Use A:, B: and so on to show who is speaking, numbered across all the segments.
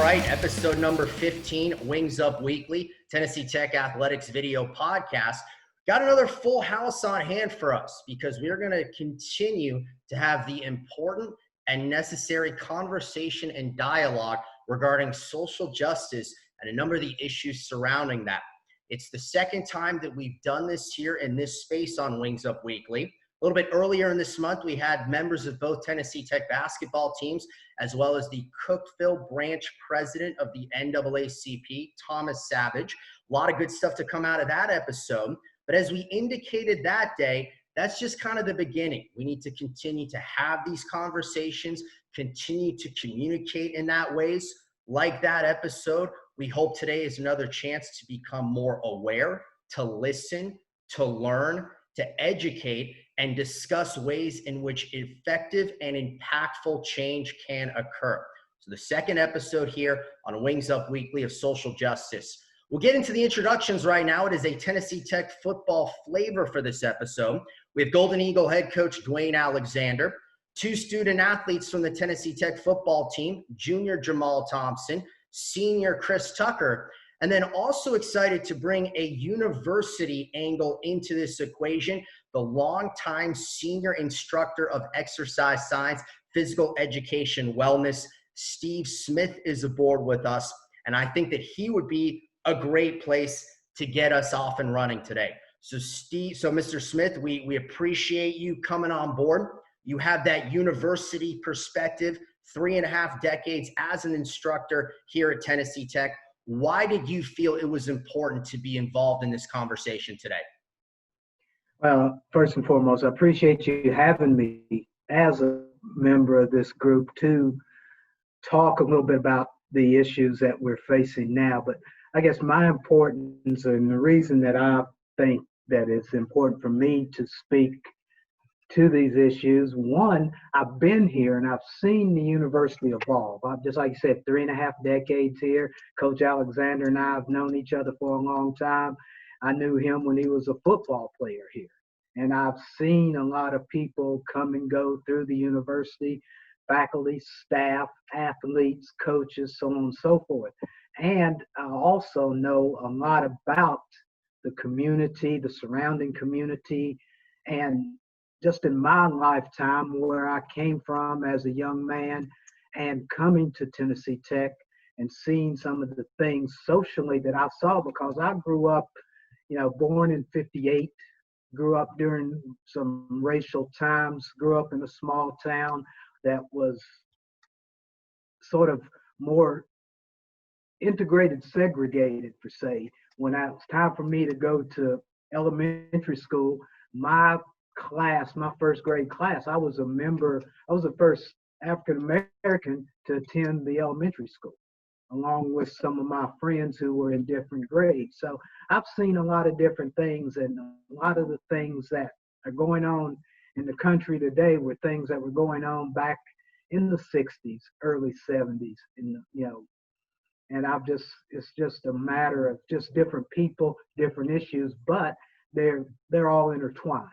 A: right, episode number 15, Wings Up Weekly, Tennessee Tech Athletics video podcast. Got another full house on hand for us because we're going to continue to have the important and necessary conversation and dialogue regarding social justice and a number of the issues surrounding that. It's the second time that we've done this here in this space on Wings Up Weekly. A little bit earlier in this month, we had members of both Tennessee Tech basketball teams, as well as the Cookeville branch president of the NAACP, Thomas Savage. A lot of good stuff to come out of that episode. But as we indicated that day, that's just kind of the beginning. We need to continue to have these conversations, continue to communicate in that ways. Like that episode, we hope today is another chance to become more aware, to listen, to learn, to educate, and discuss ways in which effective and impactful change can occur. So the second episode here on Wings Up Weekly of Social Justice. We'll get into the introductions right now. It is a Tennessee Tech football flavor for this episode. We have Golden Eagle head coach Dwayne Alexander, two student athletes from the Tennessee Tech football team, junior Jamal Thompson, senior Chris Tucker, and then also excited to bring a university angle into this equation, the longtime senior instructor of exercise science, physical education, wellness, Steve Smith is aboard with us. And I think that he would be a great place to get us off and running today. So Mr. Smith, we appreciate you coming on board. You have that university perspective, 3.5 decades as an instructor here at Tennessee Tech. Why did you feel it was important to be involved in this conversation today?
B: Well, first and foremost, I appreciate you having me as a member of this group to talk a little bit about the issues that we're facing now. But I guess my importance and the reason that I think that it's important for me to speak to these issues, one, I've been here and I've seen the university evolve. I've, just like you said, 3.5 decades here. Coach Alexander and I have known each other for a long time. I knew him when he was a football player here. And I've seen a lot of people come and go through the university, faculty, staff, athletes, coaches, so on and so forth. And I also know a lot about the community, the surrounding community, and just in my lifetime where I came from as a young man and coming to Tennessee Tech and seeing some of the things socially that I saw, because I grew up, born in 58, grew up during some racial times, grew up in a small town that was sort of more integrated, segregated per se. When it was time for me to go to elementary school, my first grade class, I was the first African American to attend the elementary school, along with some of my friends who were in different grades. So I've seen a lot of different things, and a lot of the things that are going on in the country today were things that were going on back in the 60s, early 70s, and it's just a matter of just different people, different issues, but they're all intertwined.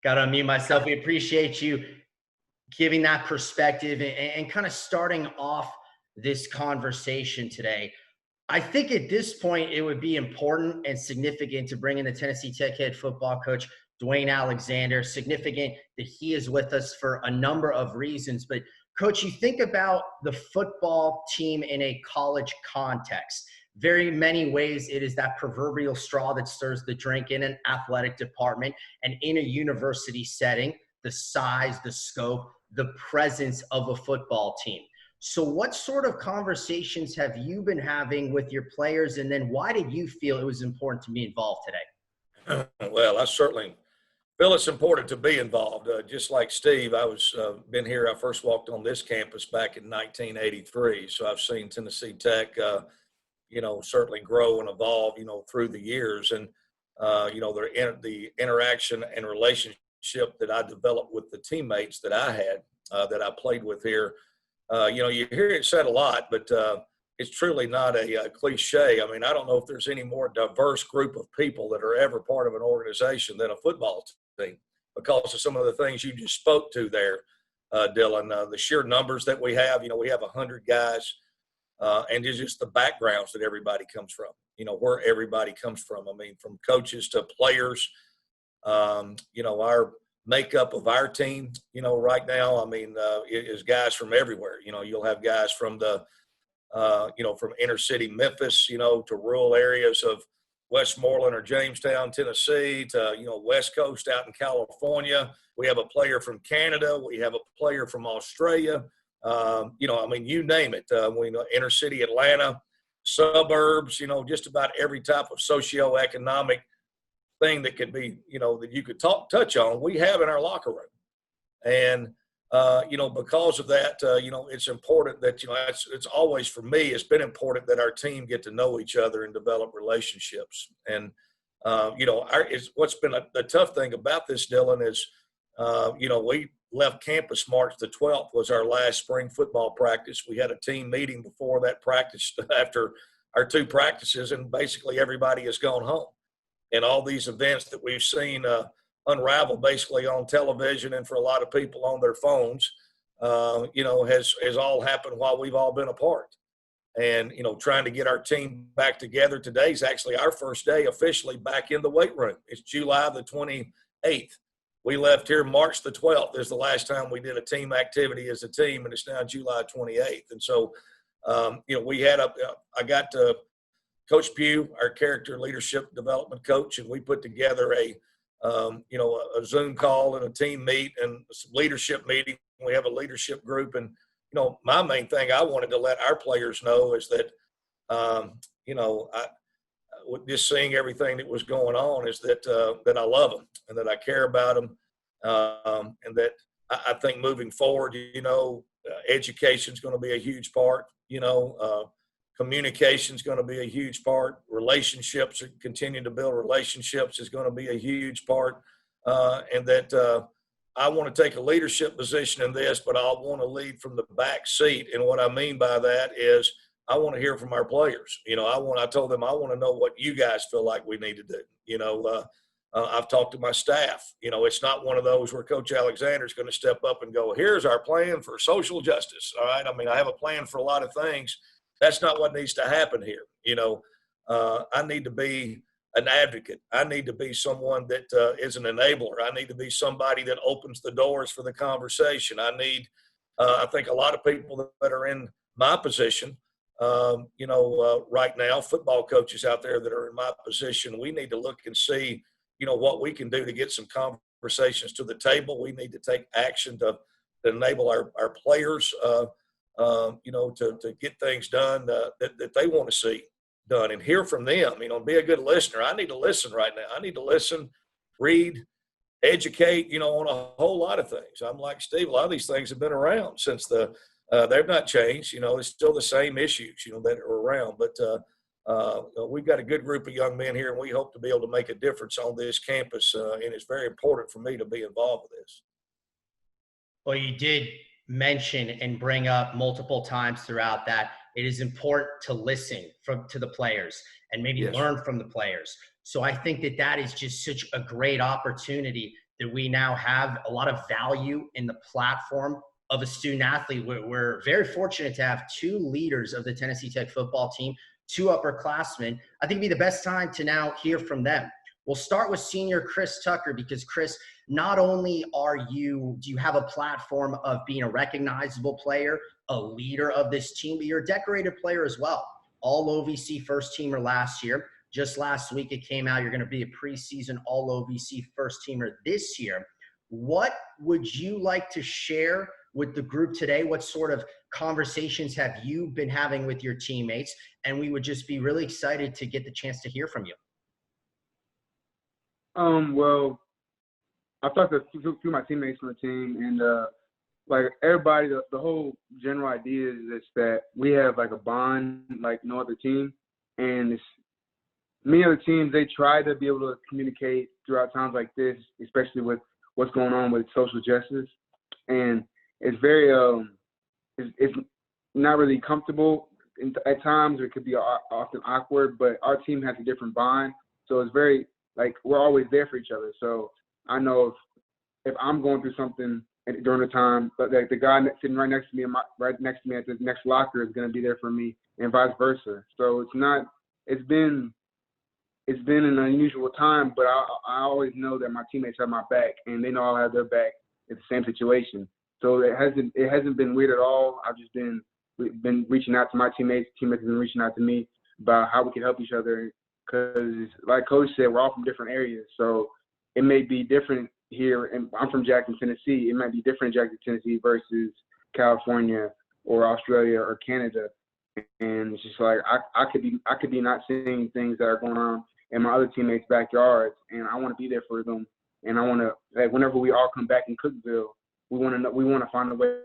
A: Got to unmute myself. We appreciate you giving that perspective and kind of starting off this conversation today. I think at this point, it would be important and significant to bring in the Tennessee Tech head football coach, Dwayne Alexander. Significant that he is with us for a number of reasons. But Coach, you think about the football team in a college context. Very many ways, it is that proverbial straw that stirs the drink in an athletic department, and in a university setting, the size, the scope, the presence of a football team. So what sort of conversations have you been having with your players, and then why did you feel it was important to be involved today?
C: Well, I certainly feel it's important to be involved. Just like Steve, I first walked on this campus back in 1983, so I've seen Tennessee Tech certainly grow and evolve, through the years. And, the interaction and relationship that I developed with the teammates that I had, that I played with here, you hear it said a lot, but it's truly not a cliche. I mean, I don't know if there's any more diverse group of people that are ever part of an organization than a football team, because of some of the things you just spoke to there, Dylan. The sheer numbers that we have, we have 100 guys, and it's just the backgrounds that everybody comes from, where everybody comes from. I mean, from coaches to players, our makeup of our team, right now, I mean, is guys from everywhere. You'll have guys from from inner city Memphis, to rural areas of Westmoreland or Jamestown, Tennessee, to, West Coast out in California. We have a player from Canada. We have a player from Australia. I mean, you name it. Inner city Atlanta, suburbs, just about every type of socioeconomic thing that could be, that you could touch on, we have in our locker room. And, because of that, it's important that, it's always, for me, it's been important that our team get to know each other and develop relationships. And, what's been the tough thing about this, Dylan, is, we left campus March the 12th was our last spring football practice. We had a team meeting before that practice, after our 2 practices, and basically everybody has gone home. And all these events that we've seen unravel basically on television, and for a lot of people on their phones, has all happened while we've all been apart. And, trying to get our team back together. Today's actually our first day officially back in the weight room. It's July the 28th. We left here March the 12th is the last time we did a team activity as a team, and it's now July 28th. And so, we had I got to Coach Pugh, our character leadership development coach, and we put together a Zoom call and a team meet and some leadership meeting. We have a leadership group, and my main thing I wanted to let our players know is that just seeing everything that was going on is that that I love them and that I care about them, and that I think moving forward, education is going to be a huge part. Communication is going to be a huge part. Relationships, continue to build relationships, is going to be a huge part. And that I want to take a leadership position in this, but I want to lead from the back seat. And what I mean by that is I want to hear from our players. I told them I want to know what you guys feel like we need to do. I've talked to my staff. It's not one of those where Coach Alexander is going to step up and go, here's our plan for social justice. All right. I mean, I have a plan for a lot of things. That's not what needs to happen here. I need to be an advocate. I need to be someone that is an enabler. I need to be somebody that opens the doors for the conversation. I think a lot of people that are in my position, right now, football coaches out there that are in my position, we need to look and see, what we can do to get some conversations to the table. We need to take action to enable our players, to get things done that they want to see done, and hear from them. Be a good listener. I need to listen right now. I need to listen, read, educate, on a whole lot of things. I'm like Steve, a lot of these things have been around since they've not changed. It's still the same issues, that are around. But we've got a good group of young men here, and we hope to be able to make a difference on this campus. And it's very important for me to be involved with this.
A: Well, you did mention and bring up multiple times throughout that it is important to listen to the players and maybe
C: Yes.
A: learn from the players. So I think that is just such a great opportunity that we now have a lot of value in the platform of a student athlete. We're very fortunate to have 2 leaders of the Tennessee Tech football team, 2 upperclassmen. I think it'd be the best time to now hear from them. We'll start with senior Chris Tucker, because Chris, not only do you have a platform of being a recognizable player, a leader of this team, but you're a decorated player as well. All OVC first teamer last year. Just last week it came out, you're going to be a preseason all OVC first teamer this year. What would you like to share with the group today? What sort of conversations have you been having with your teammates? And we would just be really excited to get the chance to hear from you.
D: Well, I've talked to a few of my teammates on the team, and like everybody, the whole general idea is that we have like a bond like no other team, and it's many other teams, they try to be able to communicate throughout times like this, especially with what's going on with social justice, and it's very it's not really comfortable at times it could be often awkward, but our team has a different bond. So it's very, like, we're always there for each other. So I know if I'm going through something during the time, but like the guy sitting right next to me at the next locker is going to be there for me, and vice versa. So it's been an unusual time, but I always know that my teammates have my back, and they know I'll have their back in the same situation. So it hasn't been weird at all. I've just been reaching out to my teammates. Teammates have been reaching out to me about how we can help each other. Because, like Coach said, we're all from different areas, so it may be different here. And I'm from Jackson, Tennessee. It might be different in Jackson, Tennessee versus California or Australia or Canada. And it's just like I could be not seeing things that are going on in my other teammates' backyards, and I want to be there for them. And I want to, like, whenever we all come back in Cookeville, we want to find a way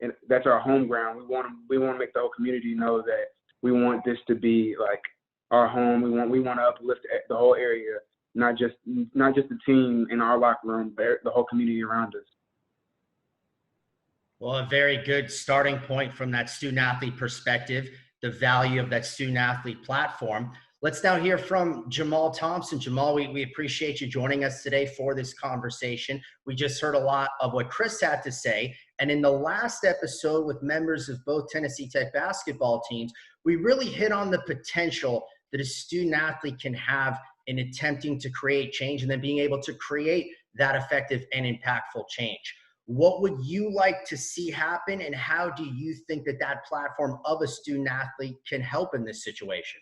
D: and that's our home ground. We want to make the whole community know that we want this to be like our home. We want to uplift the whole area, not just the team in our locker room, but the whole community around us.
A: Well, a very good starting point from that student-athlete perspective, the value of that student-athlete platform. Let's now hear from Jamal Thompson. Jamal, we appreciate you joining us today for this conversation. We just heard a lot of what Chris had to say. And in the last episode with members of both Tennessee Tech basketball teams, we really hit on the potential that a student-athlete can have in attempting to create change and then being able to create that effective and impactful change. What would you like to see happen, and how do you think that platform of a student-athlete can help in this situation?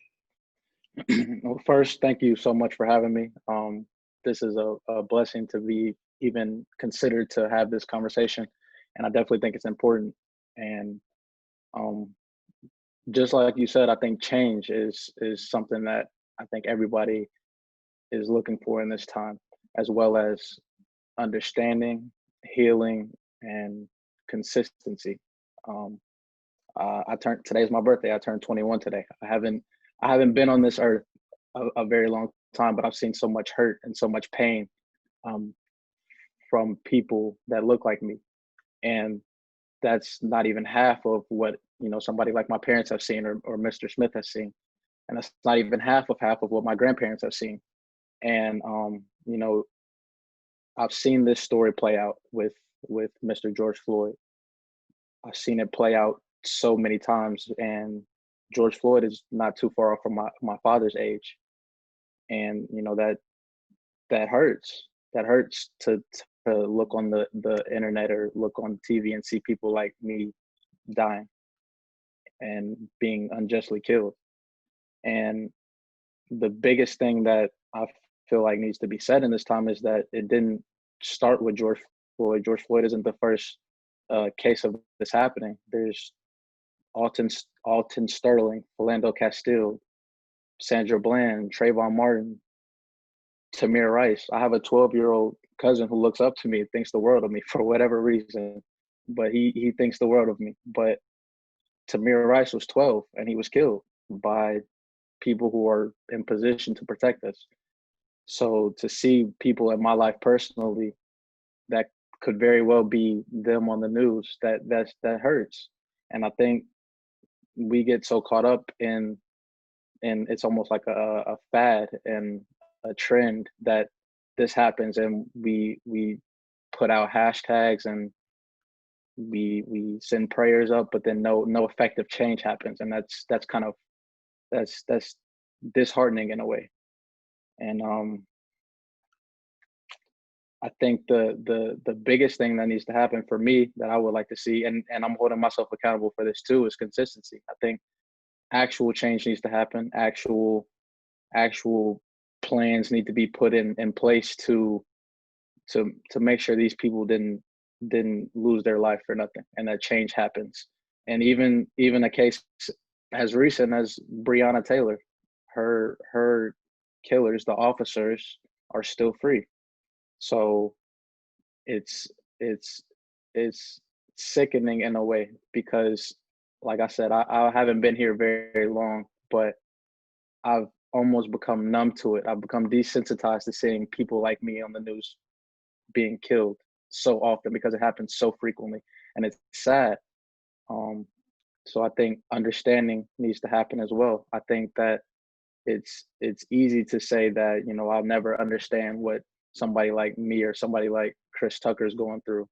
E: Well, first, thank you so much for having me. This is a blessing to be even considered to have this conversation, and I definitely think it's important. And just like you said, I think change is something that I think everybody is looking for in this time, as well as understanding, healing, and consistency. Today's my birthday. I turned 21 today. I haven't been on this earth a very long time, but I've seen so much hurt and so much pain from people that look like me. And that's not even half of what, somebody like my parents have seen or Mr. Smith has seen. And that's not even half of what my grandparents have seen. And, I've seen this story play out with Mr. George Floyd. I've seen it play out so many times, and George Floyd is not too far off from my father's age. And, that hurts. That hurts to look on the internet or look on TV and see people like me dying and being unjustly killed. And the biggest thing that I feel like needs to be said in this time is that it didn't start with George Floyd. George Floyd isn't the first case of this happening. There's Alton Sterling, Philando Castile, Sandra Bland, Trayvon Martin, Tamir Rice. I have a 12-year-old cousin who looks up to me, thinks the world of me for whatever reason, but he thinks the world of me. But Tamir Rice was 12 and he was killed by people who are in position to protect us. So to see people in my life personally that could very well be them on the news, that hurts. And I think we get so caught up in it's almost like a fad and a trend that this happens, and we put out hashtags and we send prayers up, but then no effective change happens, and that's disheartening in a way. And I think the biggest thing that needs to happen for me that I would like to see, and I'm holding myself accountable for this too, is consistency. I think actual change needs to happen. Actual plans need to be put in place to make sure these people didn't lose their life for nothing, and that change happens. And even a case as recent as Breonna Taylor, her killers, the officers, are still free. So it's sickening in a way, because like I said, I haven't been here very long, but I've almost become numb to it. I've become desensitized to seeing people like me on the news being killed so often, because it happens so frequently, and it's sad. So I think understanding needs to happen as well. I think that it's easy to say that, I'll never understand what somebody like me or somebody like Chris Tucker is going through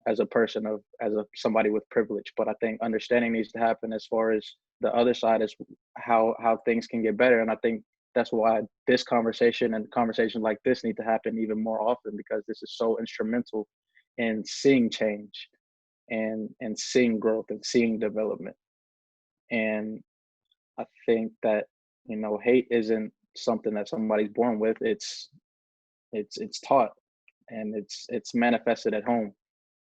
E: as a person as a somebody with privilege. But I think understanding needs to happen as far as the other side is how things can get better. And I think that's why this conversation and conversations like this need to happen even more often, because this is so instrumental in seeing change and seeing growth and seeing development. And I think that, hate isn't something that somebody's born with. It's taught, and it's manifested at home.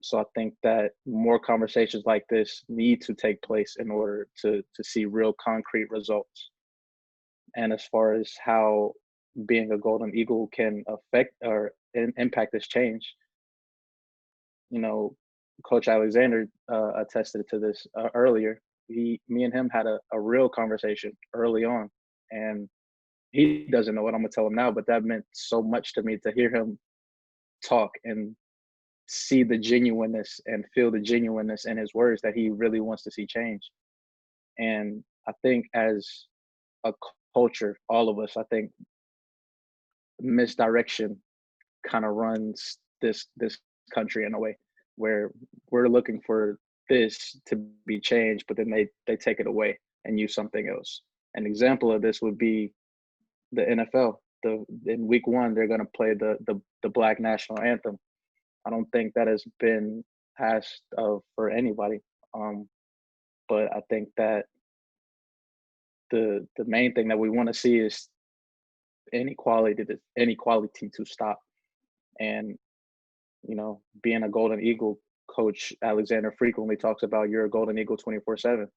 E: So I think that more conversations like this need to take place in order to see real concrete results. And as far as how being a Golden Eagle can affect or impact this change, Coach Alexander attested to this earlier. Me and him had a real conversation early on, and he doesn't know what I'm gonna tell him now, but that meant so much to me to hear him talk and see the genuineness and feel the genuineness in his words that he really wants to see change. And I think as a culture, all of us, I think misdirection kind of runs this country in a way where we're looking for this to be changed, but then they take it away and use something else. An example of this would be the NFL. In week 1, they're going to play the Black national anthem. I don't think that has been asked of for anybody, but I think that the main thing that we want to see is inequality to stop. And being a Golden Eagle, Coach Alexander frequently talks about you're a Golden Eagle 24/7,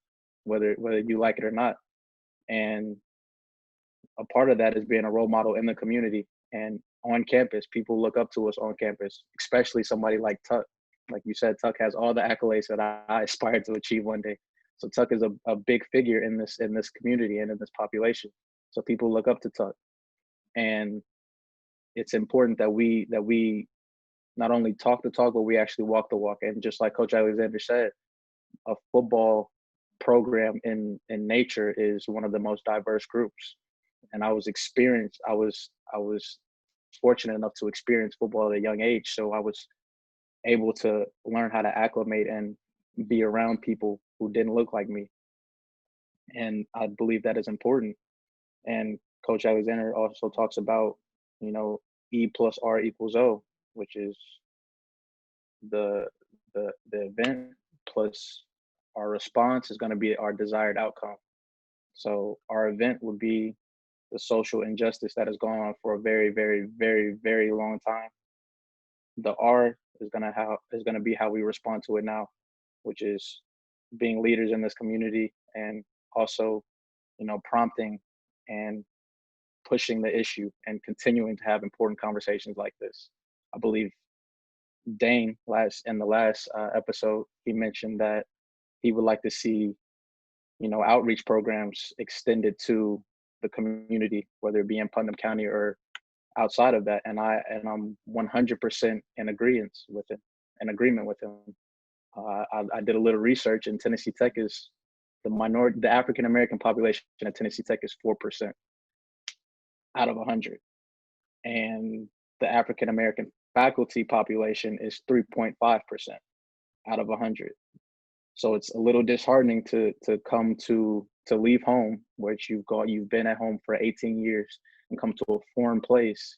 E: whether you like it or not. And a part of that is being a role model in the community and on campus. People look up to us on campus, especially somebody like Tuck. Like you said, Tuck has all the accolades that I aspire to achieve one day. So Tuck is a big figure in this community and in this population. So people look up to Tuck, and it's important that we not only talk the talk, but we actually walk the walk. And just like Coach Alexander said, a football program in nature is one of the most diverse groups. And I was fortunate enough to experience football at a young age. So I was able to learn how to acclimate and be around people who didn't look like me. And I believe that is important. And Coach Alexander also talks about, E plus R equals O, which is the event plus our response is going to be our desired outcome. So our event would be the social injustice that has gone on for a very, very, very, very long time. The R is going to be how we respond to it now, which is being leaders in this community and also, prompting and pushing the issue and continuing to have important conversations like this. I believe Dane in the last episode, he mentioned that he would like to see, outreach programs extended to the community, whether it be in Putnam County or outside of that. And I'm 100% in agreement with him. I did a little research, and Tennessee Tech is the African American population at Tennessee Tech is 4% out of 100, and the African American faculty population is 3.5% out of 100. So it's a little disheartening to come to leave home, which you've been at home for 18 years, and come to a foreign place,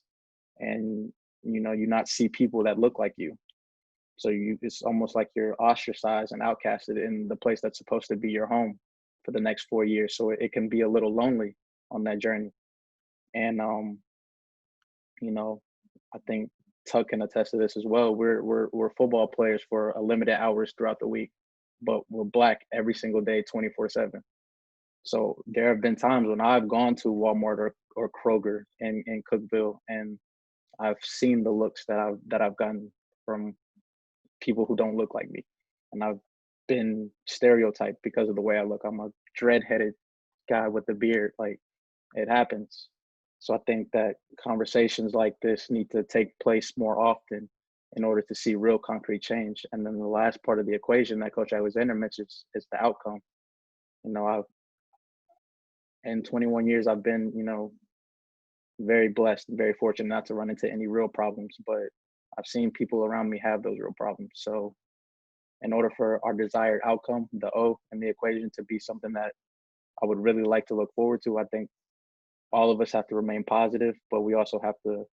E: and you not see people that look like you. So it's almost like you're ostracized and outcasted in the place that's supposed to be your home for the next 4 years. So it can be a little lonely on that journey. And I think Tuck can attest to this as well. We're football players for a limited hours throughout the week, but we're Black every single day, 24/7. So there have been times when I've gone to Walmart or Kroger in Cookeville, and I've seen the looks that I've gotten from people who don't look like me, and I've been stereotyped because of the way I look. I'm a dread-headed guy with a beard. Like, it happens. So I think that conversations like this need to take place more often in order to see real concrete change. And then the last part of the equation that Coach Alexander mentions is the outcome. You know, in 21 years, I've been, very blessed and very fortunate not to run into any real problems, but I've seen people around me have those real problems. So in order for our desired outcome, the O in the equation, to be something that I would really like to look forward to, I think all of us have to remain positive, but we also have to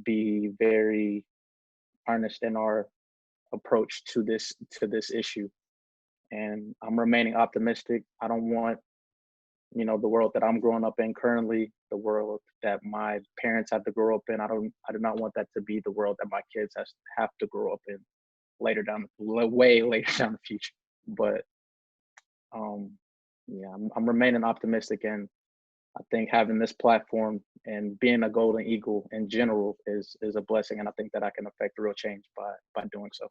E: be very earnest in our approach to this issue. And I'm remaining optimistic. I don't want, the world that I'm growing up in currently, the world that my parents had to grow up in. I do not want that to be the world that my kids have to grow up in way later down the future. But yeah, I'm remaining optimistic, and I think having this platform and being a Golden Eagle in general is a blessing, and I think that I can affect real change by doing so.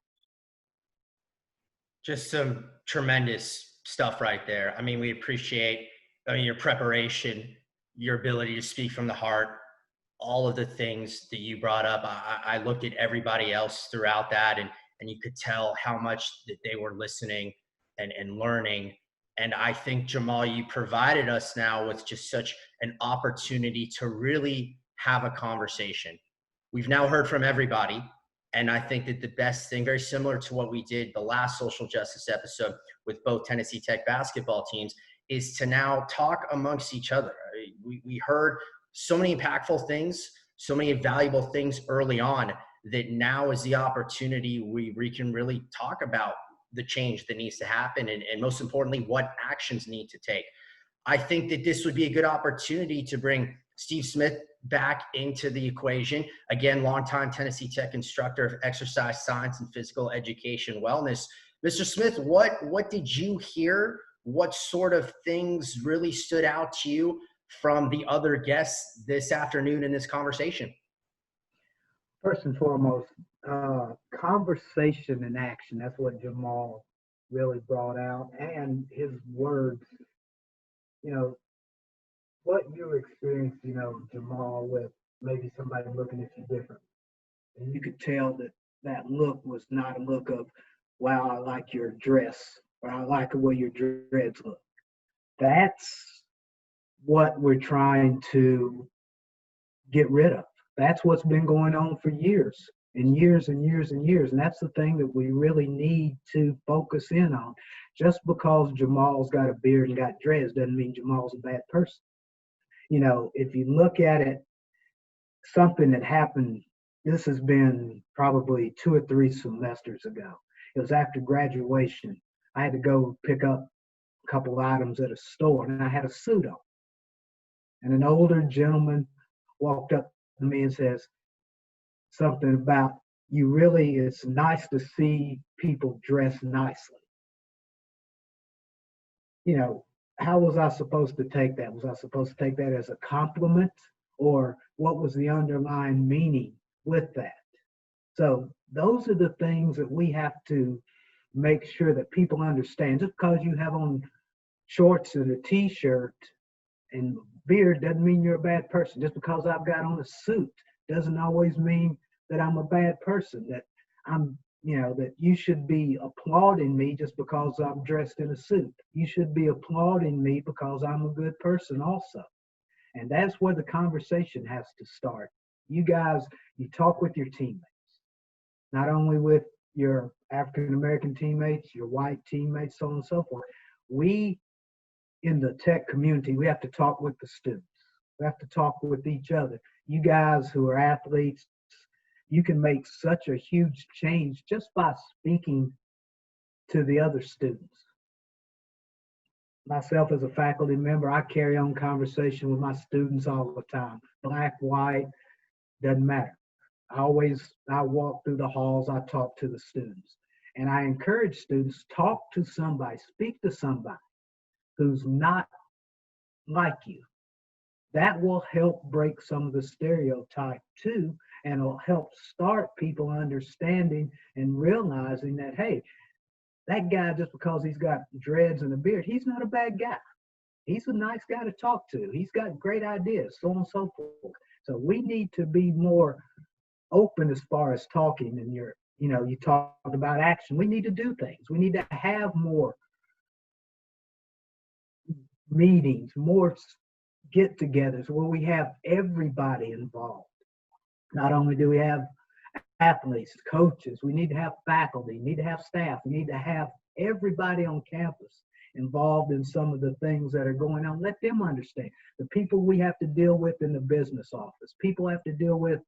A: Just some tremendous stuff right there. I mean, we appreciate your preparation, your ability to speak from the heart, all of the things that you brought up. I looked at everybody else throughout that, and you could tell how much that they were listening and learning. And I think, Jamal, you provided us now with just such an opportunity to really have a conversation. We've now heard from everybody. And I think that the best thing, very similar to what we did the last social justice episode with both Tennessee Tech basketball teams, is to now talk amongst each other. We heard so many impactful things, so many valuable things early on, that now is the opportunity we can really talk about the change that needs to happen, and most importantly, what actions need to take. I think that this would be a good opportunity to bring Steve Smith back into the equation. Again, longtime Tennessee Tech instructor of exercise science and physical education wellness. Mr. Smith, what did you hear? What sort of things really stood out to you from the other guests this afternoon in this conversation?
B: First and foremost, conversation and action. That's what Jamal really brought out, and his words. What you experienced, Jamal, with maybe somebody looking at you different. And you could tell that look was not a look of, wow, I like your dress, or I like the way your dreads look. That's what we're trying to get rid of. That's what's been going on for years and years and years and years. And that's the thing that we really need to focus in on. Just because Jamal's got a beard and got dreads doesn't mean Jamal's a bad person. If you look at it, something that happened, this has been probably 2 or 3 semesters ago. It was after graduation. I had to go pick up a couple of items at a store, and I had a suit on. And an older gentleman walked up to me and says something about, it's nice to see people dress nicely. How was I supposed to take that? Was I supposed to take that as a compliment, or what was the underlying meaning with that? So those are the things that we have to make sure that people understand. Just because you have on shorts and a t-shirt and beard doesn't mean you're a bad person. Just because I've got on a suit doesn't always mean that I'm a bad person, that that you should be applauding me just because I'm dressed in a suit. You should be applauding me because I'm a good person also. And that's where the conversation has to start. You guys, you talk with your teammates, not only with your African-American teammates, your white teammates, so on and so forth. We, in the tech community, we have to talk with the students. We have to talk with each other. You guys who are athletes, you can make such a huge change just by speaking to the other students. Myself as a faculty member, I carry on conversation with my students all the time. Black, white, doesn't matter. I walk through the halls, I talk to the students. And I encourage students, talk to somebody, speak to somebody who's not like you. That will help break some of the stereotype too, and it'll help start people understanding and realizing that, hey, that guy, just because he's got dreads and a beard, he's not a bad guy. He's a nice guy to talk to. He's got great ideas, so on and so forth. So we need to be more open as far as talking. And you talked about action. We need to do things. We need to have more meetings, more get-togethers where we have everybody involved. Not only do we have athletes, coaches, we need to have faculty, we need to have staff, we need to have everybody on campus involved in some of the things that are going on. Let them understand. The people we have to deal with in the business office, people have to deal with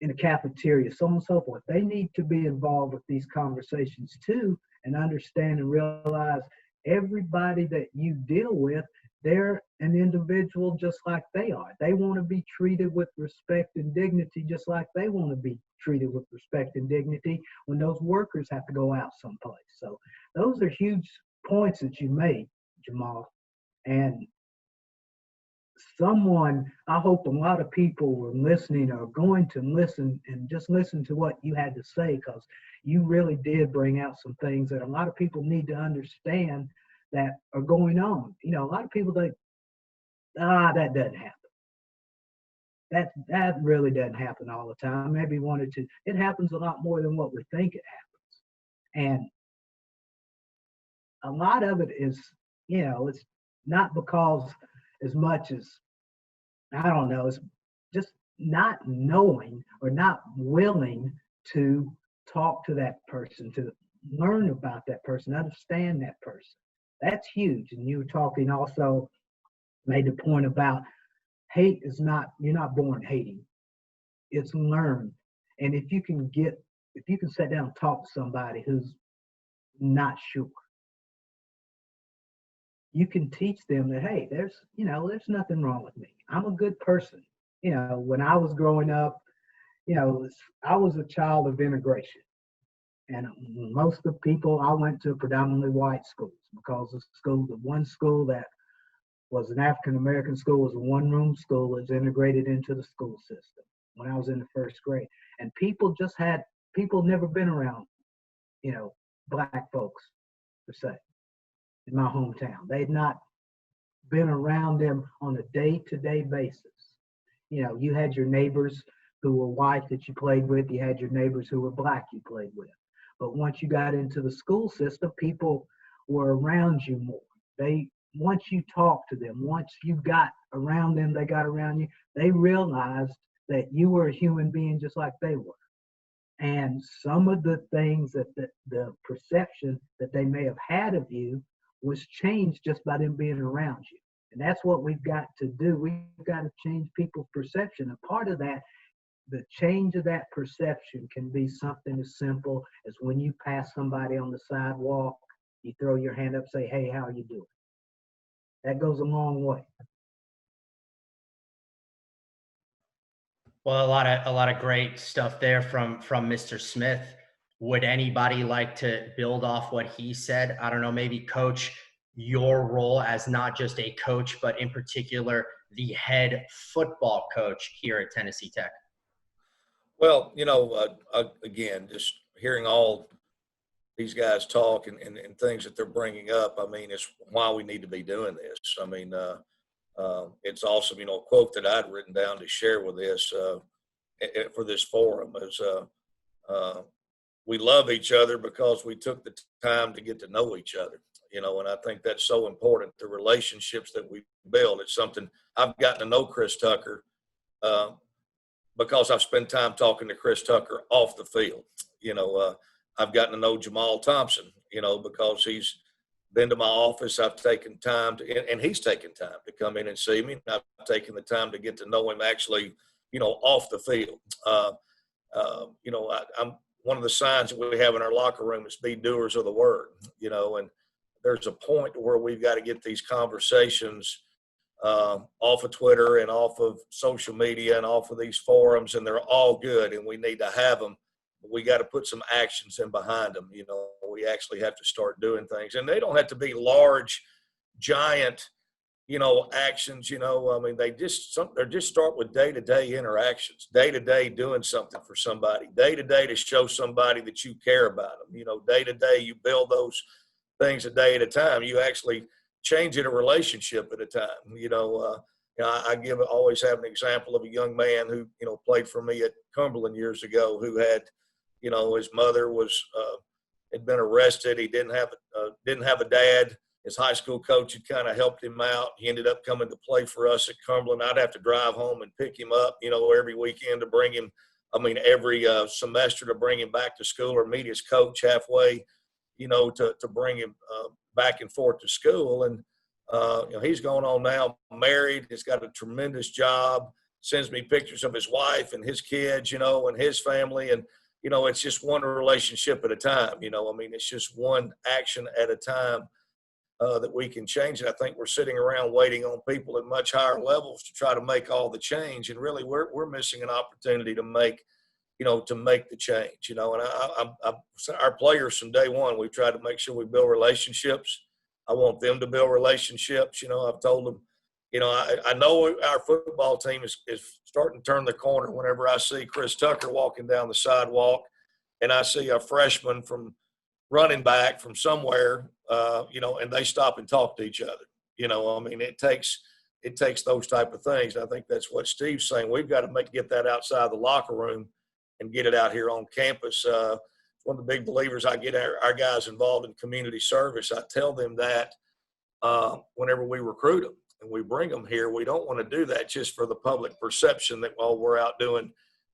B: in the cafeteria, so on and so forth. They need to be involved with these conversations too, and understand and realize everybody that you deal with, they're an individual just like they are. They want to be treated with respect and dignity just like they want to be treated with respect and dignity when those workers have to go out someplace. So those are huge points that you made, Jamal. And I hope a lot of people were listening or going to listen and just listen to what you had to say, because you really did bring out some things that a lot of people need to understand that are going on. You know, a lot of people think, that doesn't happen. That really doesn't happen all the time. Maybe one or two. It happens a lot more than what we think it happens. And a lot of it is, it's not because as much as, I don't know, it's just not knowing or not willing to talk to that person, to learn about that person, understand that person. That's huge. And you were talking also, made the point about hate is not, you're not born hating. It's learned. And if you can sit down and talk to somebody who's not sure, you can teach them that, hey, there's nothing wrong with me. I'm a good person. When I was growing up, I was a child of integration. And most of the people, I went to predominantly white schools, because the one school that was an African-American school was a one-room school that was integrated into the school system when I was in the first grade. And people never been around, black folks, per se, in my hometown. They'd not been around them on a day-to-day basis. You had your neighbors who were white that you played with. You had your neighbors who were black you played with. But once you got into the school system, people were around you more. Once you talked to them, once you got around them, they got around you, they realized that you were a human being just like they were. And some of the things that the perception that they may have had of you was changed just by them being around you. And that's what we've got to do. We've got to change people's perception. And part of that, the change of that perception can be something as simple as when you pass somebody on the sidewalk, you throw your hand up, say, hey, how are you doing? That goes a long way.
A: Well, a lot of great stuff there from Mr. Smith. Would anybody like to build off what he said? I don't know, maybe Coach, your role as not just a coach, but in particular, the head football coach here at Tennessee Tech.
C: Well, again, just hearing all these guys talk and things that they're bringing up, I mean, it's why we need to be doing this. I mean, it's awesome. A quote that I'd written down to share with this for this forum is, we love each other because we took the time to get to know each other, and I think that's so important, the relationships that we build. It's something I've gotten to know Chris Tucker because I've spent time talking to Chris Tucker off the field. I've gotten to know Jamal Thompson, because he's been to my office. I've taken time and he's taken time to come in and see me. And I've taken the time to get to know him actually, off the field. I'm one of the signs that we have in our locker room is be doers of the word, and there's a point where we've got to get these conversations off of Twitter and off of social media and off of these forums, and they're all good and we need to have them. But we got to put some actions in behind them. We actually have to start doing things, and they don't have to be large, giant, actions. I mean, they just start with day-to-day interactions, day-to-day doing something for somebody, day-to-day to show somebody that you care about them. Day-to-day you build those things a day at a time. You actually change in a relationship at a time. I always have an example of a young man who, played for me at Cumberland years ago, who had, his mother was had been arrested. He didn't have a dad. his high school coach had kind of helped him out. He ended up coming to play for us at Cumberland. I'd have to drive home and pick him up, every weekend to bring him. Every semester to bring him back to school or meet his coach halfway, to bring him back and forth to school. And, he's going on now, married, he's got a tremendous job, sends me pictures of his wife and his kids, and his family. And, it's just one relationship at a time, it's just one action at a time that we can change. And I think we're sitting around waiting on people at much higher levels to try to make all the change. And really we're missing an opportunity to make the change, and our players from day one, we've tried to make sure we build relationships. I want them to build relationships. I've told them, I know our football team is starting to turn the corner whenever I see Chris Tucker walking down the sidewalk and I see a freshman from running back from somewhere, and they stop and talk to each other. It takes those type of things. And I think that's what Steve's saying. We've got to get that outside the locker room and get it out here on campus. One of the big believers, I get our guys involved in community service. I tell them that whenever we recruit them and we bring them here, we don't want to do that just for the public perception that, well, we're out doing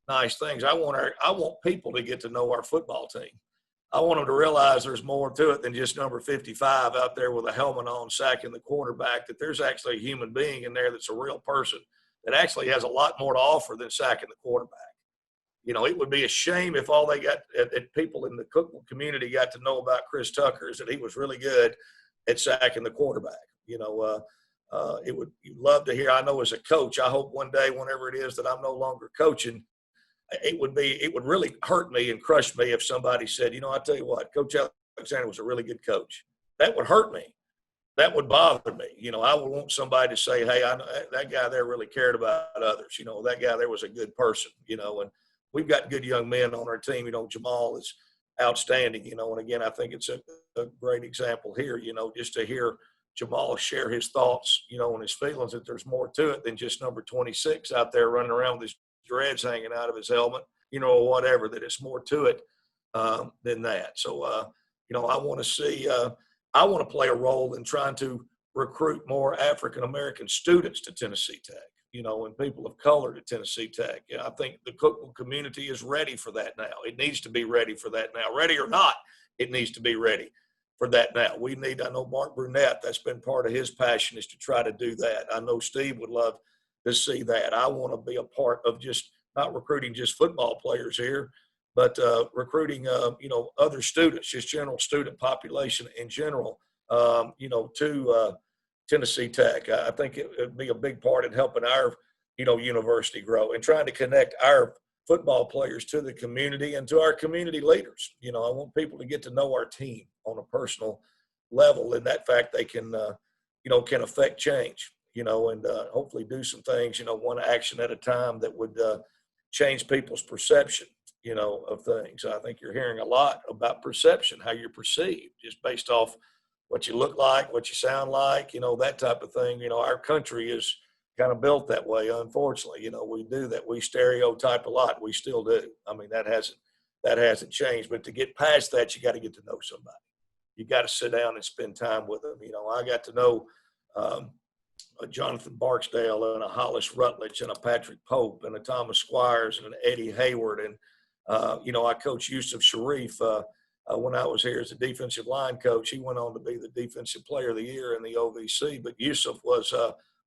C: nice things. I want people to get to know our football team. I want them to realize there's more to it than just number 55 out there with a helmet on sacking the quarterback, that there's actually a human being in there that's a real person that actually has a lot more to offer than sacking the quarterback. It would be a shame if all they got at people in the Cookville community got to know about Chris Tucker is that he was really good at sacking the quarterback. You'd love to hear. I know as a coach, I hope one day, whenever it is that I'm no longer coaching, it would really hurt me and crush me if somebody said, I tell you what, Coach Alexander was a really good coach. That would hurt me. That would bother me. I would want somebody to say, hey, I know that guy there really cared about others. That guy there was a good person, and we've got good young men on our team. Jamaal is outstanding, and again, I think it's a great example here, just to hear Jamaal share his thoughts, and his feelings that there's more to it than just number 26 out there running around with his dreads hanging out of his helmet, or whatever, that it's more to it than that. So, I want to play a role in trying to recruit more African-American students to Tennessee Tech, and people of color to Tennessee Tech. I think the Cookville community is ready for that now. It needs to be ready for that now. Ready or not, it needs to be ready for that now. I know Mark Brunette, that's been part of his passion, is to try to do that. I know Steve would love to see that. I want to be a part of just not recruiting just football players here, but recruiting, other students, just general student population in general, to Tennessee Tech. I think it would be a big part in helping our, university grow and trying to connect our football players to the community and to our community leaders. I want people to get to know our team on a personal level, and that fact they can affect change. And hopefully do some things, one action at a time that would change people's perception, of things. I think you're hearing a lot about perception, how you're perceived, just based off what you look like, what you sound like, that type of thing. Our country is kind of built that way, unfortunately. We do that. We stereotype a lot. We still do. That hasn't changed. But to get past that, you got to get to know somebody. You got to sit down and spend time with them. I got to know a Jonathan Barksdale and a Hollis Rutledge and a Patrick Pope and a Thomas Squires and an Eddie Hayward. And, I coached Yusuf Sharif when I was here as a defensive line coach. He went on to be the Defensive Player of the Year in the OVC. But Yusuf was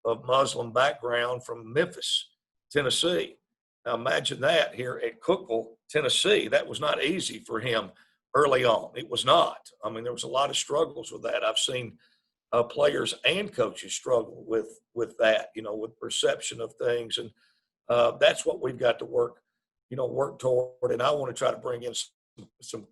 C: of Muslim background from Memphis, Tennessee. Now imagine that here at Cookville, Tennessee. That was not easy for him early on. It was not. There was a lot of struggles with that. I've seen players and coaches struggle with that, with perception of things. And that's what we've got to work toward. And I want to try to bring in some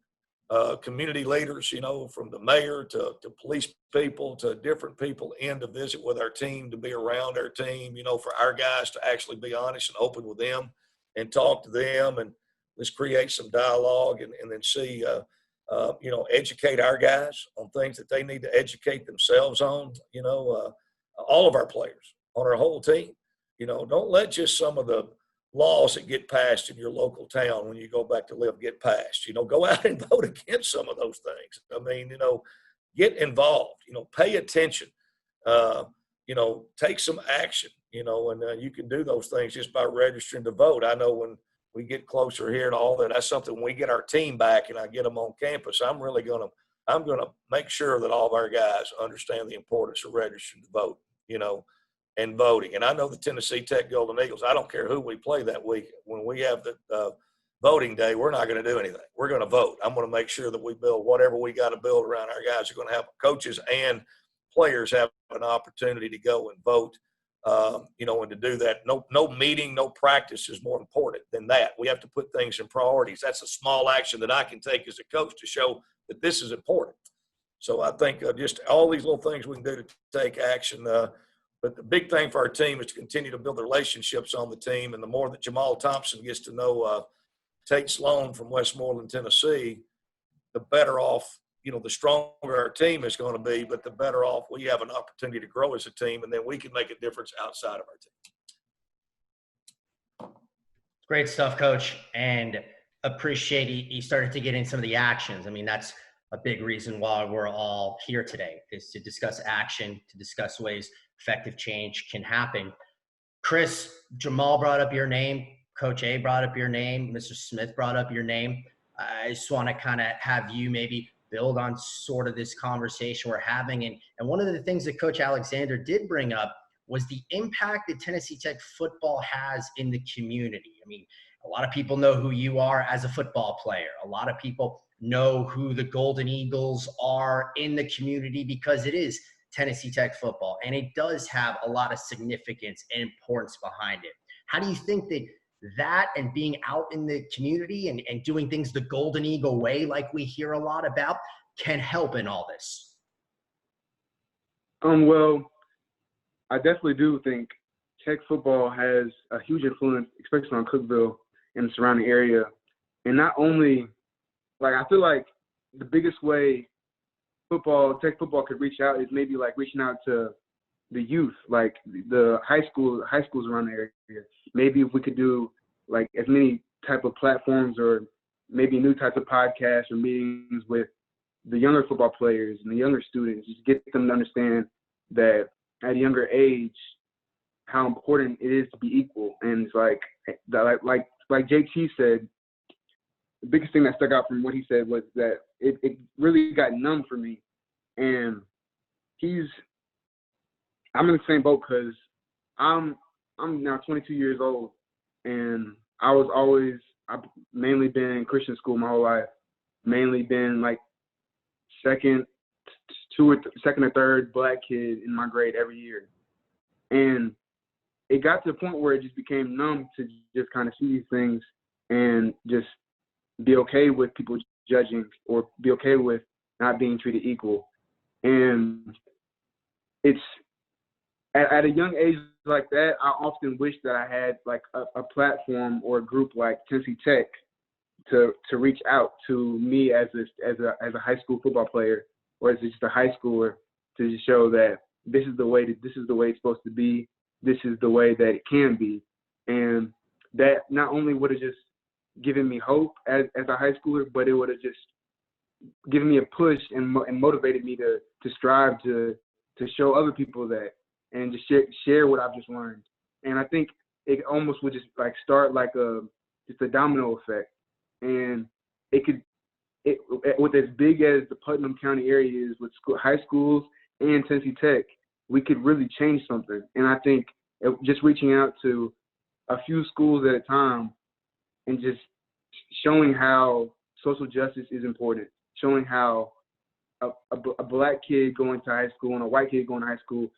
C: community leaders, from the mayor to police people to different people in to visit with our team, to be around our team, for our guys to actually be honest and open with them and talk to them, and let's create some dialogue and then see, educate our guys on things that they need to educate themselves on, all of our players on our whole team. Don't let just some of the laws that get passed in your local town when you go back to live get passed. Go out and vote against some of those things. get involved, pay attention, take some action, and you can do those things just by registering to vote. I know when we get closer here and all that, that's something when we get our team back and I get them on campus, I'm going to make sure that all of our guys understand the importance of registering to vote, and voting. And I know the Tennessee Tech Golden Eagles, I don't care who we play that week. When we have the voting day, we're not going to do anything. We're going to vote. I'm going to make sure that we build whatever we got to build around our guys. Are going to have coaches and players have an opportunity to go and vote, and to do that. No meeting, no practice is more important than that. We have to put things in priorities. That's a small action that I can take as a coach to show that this is important. So I think just all these little things we can do to take action. But the big thing for our team is to continue to build the relationships on the team. And the more that Jamal Thompson gets to know Tate Sloan from Westmoreland, Tennessee, the better off, the stronger our team is going to be, but the better off we have an opportunity to grow as a team, and then we can make a difference outside of our team.
A: Great stuff, Coach, and appreciate you started to get in some of the actions. I mean, that's a big reason why we're all here today, is to discuss action, to discuss ways effective change can happen. Chris, Jamal brought up your name. Coach A brought up your name. Mr. Smith brought up your name. I just want to kind of have you maybe build on sort of this conversation we're having. And one of the things that Coach Alexander did bring up was the impact that Tennessee Tech football has in the community. I mean, a lot of people know who you are as a football player. A lot of people know who the Golden Eagles are in the community because it is Tennessee Tech football, and it does have a lot of significance and importance behind it. How do you think that and being out in the community and doing things the Golden Eagle way, like we hear a lot about, can help in all this?
D: Well, I definitely do think Tech football has a huge influence, especially on Cookeville and the surrounding area. And not only, I feel like the biggest way Tech football could reach out is maybe reaching out to the youth, like the high schools around the area. Maybe if we could do as many type of platforms or maybe new types of podcasts or meetings with the younger football players and the younger students, just get them to understand that at a younger age how important it is to be equal. And it's like JT said, the biggest thing that stuck out from what he said was that it really got numb for me. And I'm in the same boat because I'm now 22 years old, and I've mainly been in Christian school my whole life, mainly been second or third black kid in my grade every year. And it got to the point where it just became numb to just kind of see these things and just be okay with people judging or be okay with not being treated equal. And it's at a young age like that, I often wish that I had a platform or a group like Tennessee Tech to reach out to me as a high school football player or as just a high schooler, to just show that this is the way it's supposed to be. This is the way that it can be. And that not only would have just given me hope as a high schooler, but it would have just given me a push and motivated me to strive to show other people that and just share what I've just learned. And I think it almost would just start just a domino effect. And with as big as the Putnam County area is with high schools and Tennessee Tech, we could really change something. And I think just reaching out to a few schools at a time and just showing how social justice is important, showing how a black kid going to high school and a white kid going to high school,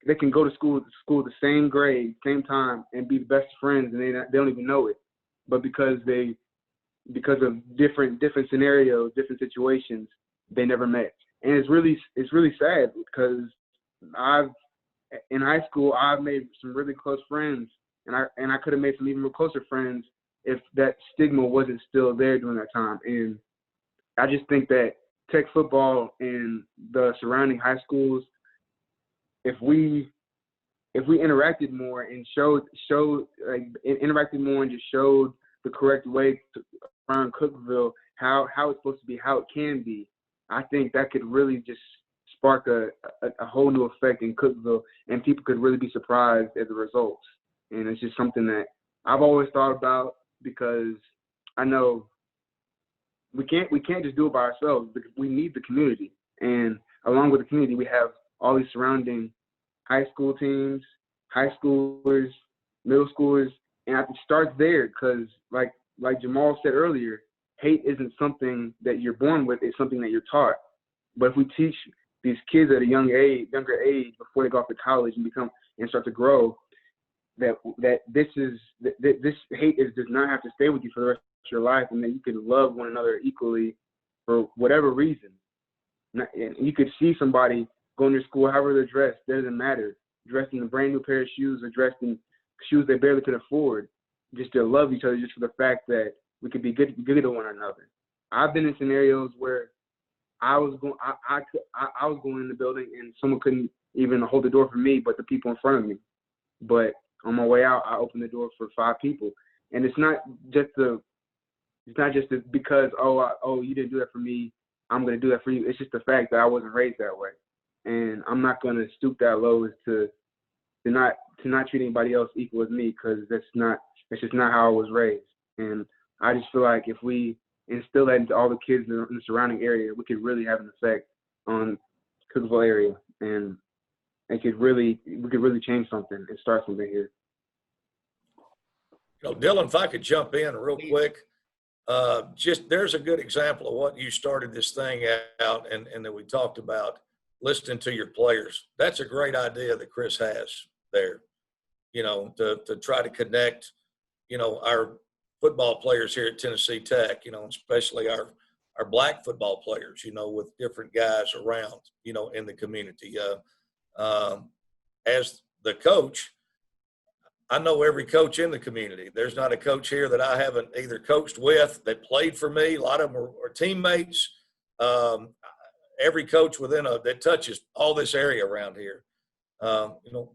D: they can go to school the same grade, same time, and be best friends, and they don't even know it. But because of different scenarios, different situations, they never met. And it's really sad because in high school I've made some really close friends, and I could have made some even more closer friends if that stigma wasn't still there during that time. And I just think that Tech football and the surrounding high schools, if we interacted more and interacted more and just showed the correct way around Cookeville how it's supposed to be, how it can be, I think that could really just spark a whole new effect in Cookeville, and people could really be surprised at the results. And it's just something that I've always thought about, because I know we can't just do it by ourselves. We need the community, and along with the community, we have all these surrounding high school teams, high schoolers, middle schoolers, and it starts there, because like Jamal said earlier, hate isn't something that you're born with; it's something that you're taught. But if we teach these kids at a younger age, before they go off to college and start to grow, that this hate does not have to stay with you for the rest of your life, and that you can love one another equally for whatever reason. And you could see somebody going to school, however they're dressed, doesn't matter, dressed in a brand new pair of shoes or dressed in shoes they barely could afford, just to love each other just for the fact that we could be good to one another. I've been in scenarios where I was going in the building and someone couldn't even hold the door for me, but the people in front of me. But on my way out, I opened the door for 5 people, and it's not just because you didn't do that for me, I'm gonna do that for you. It's just the fact that I wasn't raised that way, and I'm not gonna stoop that low as to not treat anybody else equal as me, because that's just not how I was raised. And I just feel like if we instill that into all the kids in the surrounding area, we could really have an effect on Cookeville area, and we could really change something and start something here.
C: Dylan, if I could jump in real quick, just there's a good example of what you started this thing out and that we talked about, listening to your players. That's a great idea that Chris has there, to try to connect, our football players here at Tennessee Tech, especially our black football players, with different guys around, in the community. As the coach, I know every coach in the community. There's not a coach here that I haven't either coached with that played for me. A lot of them are teammates. Every coach that touches all this area around here.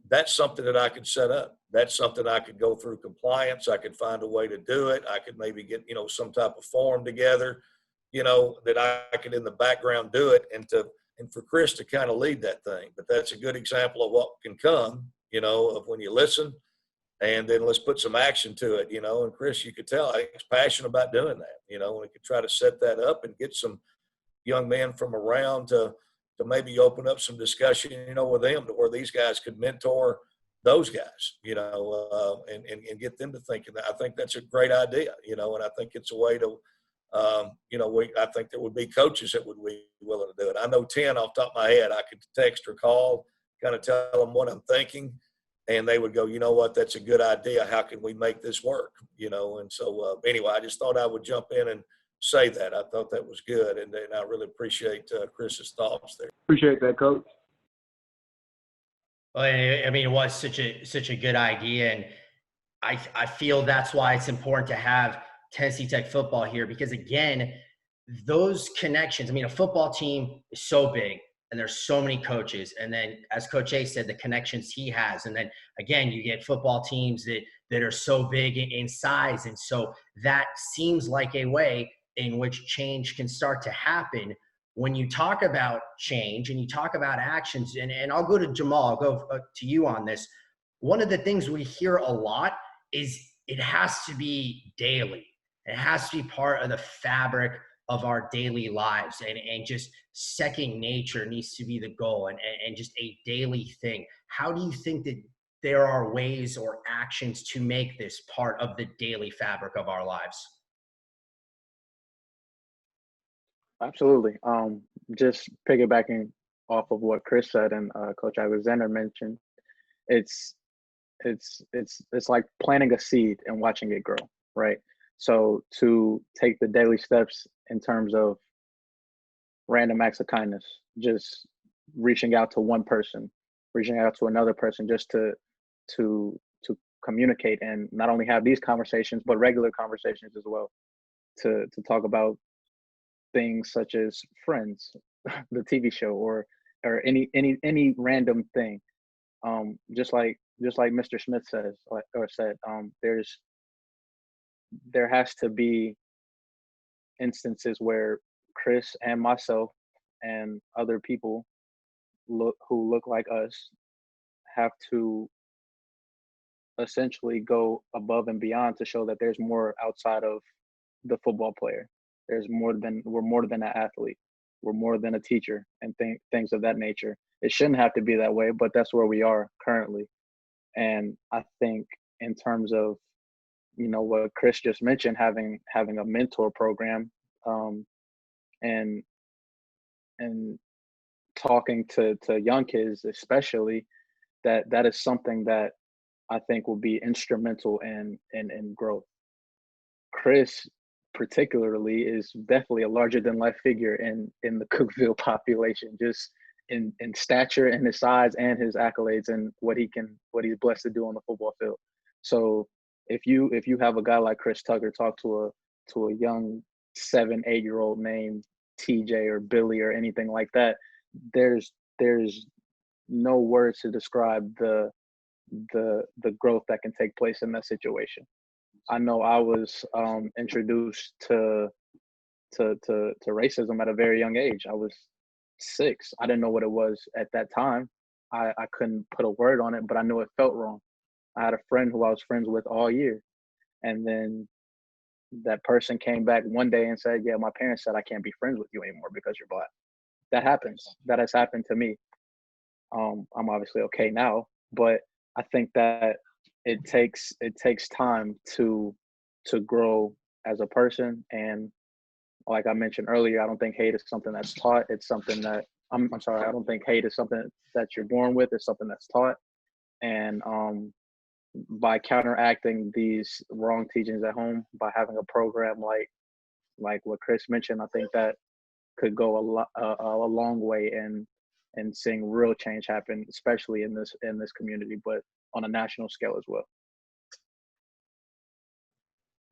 C: That's something that I could set up. That's something I could go through compliance. I could find a way to do it. I could maybe get, some type of form together, that I could in the background do it, and for Chris to kind of lead that thing. But that's a good example of what can come, of when you listen, and then let's put some action to it, and Chris, you could tell he's passionate about doing that, and we could try to set that up and get some young men from around to maybe open up some discussion, with them, to where these guys could mentor those guys, and get them to thinking that. I think that's a great idea, and I think it's a way to, I think there would be coaches that would be willing to do it. I know 10 off the top of my head, I could text or call, kind of tell them what I'm thinking, and they would go, you know what, that's a good idea. How can we make this work? And so anyway, I just thought I would jump in and say that. I thought that was good, and I really appreciate Chris's thoughts there.
D: Appreciate that, Coach.
A: Well, I mean, it was such a good idea, and I feel that's why it's important to have Tennessee Tech football here, because again, those connections. I mean, a football team is so big, and there's so many coaches, and then as Coach A said, the connections he has, and then again, you get football teams that are so big in size, and so that seems like a way in which change can start to happen. When you talk about change and you talk about actions, and I'll go to Jamal, I'll go to you on this. One of the things we hear a lot is it has to be daily. It has to be part of the fabric of our daily lives, and just second nature needs to be the goal, and just a daily thing. How do you think that there are ways or actions to make this part of the daily fabric of our lives?
E: Absolutely. Just piggybacking off of what Chris said and Coach Alexander mentioned, it's like planting a seed and watching it grow, right? So to take the daily steps in terms of random acts of kindness, just reaching out to one person, reaching out to another person, just to communicate and not only have these conversations, but regular conversations as well, to talk about things such as Friends, the TV show, or any random thing. Just like Mr. Smith said, there has to be instances where Chris and myself and other people look like us have to essentially go above and beyond to show that there's more outside of the football player. We're more than an athlete. We're more than a teacher and things of that nature. It shouldn't have to be that way, but that's where we are currently. And I think in terms of, what Chris just mentioned, having a mentor program, and talking to young kids, especially, that is something that I think will be instrumental in growth. Chris, particularly, is definitely a larger than life figure in the Cookeville population, just in stature and his size and his accolades and what he's blessed to do on the football field. So if you have a guy like Chris Tucker talk to a young 7-8-year-old named TJ or Billy or anything like that, there's no words to describe the growth that can take place in that situation. I know I was introduced to racism at a very young age. I was 6. I didn't know what it was at that time. I couldn't put a word on it, but I knew it felt wrong. I had a friend who I was friends with all year, and then that person came back one day and said, "Yeah, my parents said I can't be friends with you anymore because you're Black." That happens. That has happened to me. I'm obviously okay now, but I think that it takes time to grow as a person. And like I mentioned earlier, I don't think hate is something that's taught. It's something that I'm sorry, I don't think hate is something that you're born with. It's something that's taught. And by counteracting these wrong teachings at home, by having a program like what Chris mentioned, I think that could go a long way in seeing real change happen, especially in this community, but on a national scale as well.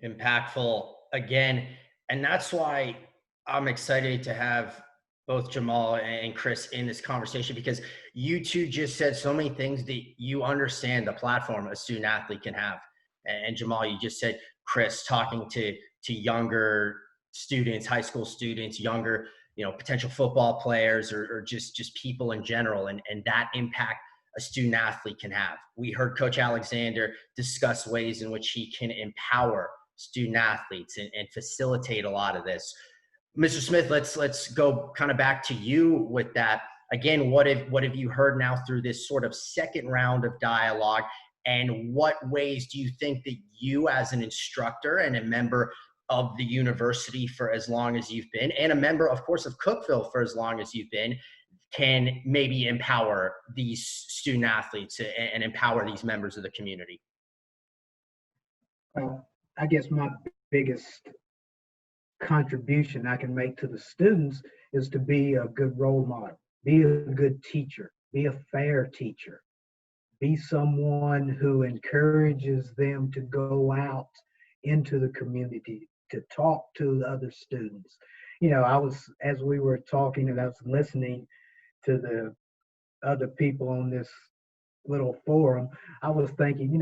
A: Impactful again. And that's why I'm excited to have both Jamal and Chris in this conversation, because you two just said so many things that you understand the platform a student athlete can have. And Jamal, you just said, Chris, talking to younger students, high school students, younger, potential football players or just people in general, and that impact a student athlete can have. We heard Coach Alexander discuss ways in which he can empower student athletes and facilitate a lot of this. Mr. Smith, let's go kind of back to you with that. Again, what have you heard now through this sort of second round of dialogue, and what ways do you think that you as an instructor and a member of the university for as long as you've been, and a member, of course, of Cookeville for as long as you've been, can maybe empower these student athletes and empower these members of the community?
B: Well, I guess my biggest contribution I can make to the students is to be a good role model, be a good teacher, be a fair teacher, be someone who encourages them to go out into the community, to talk to the other students. As we were talking and I was listening to the other people on this little forum, I was thinking,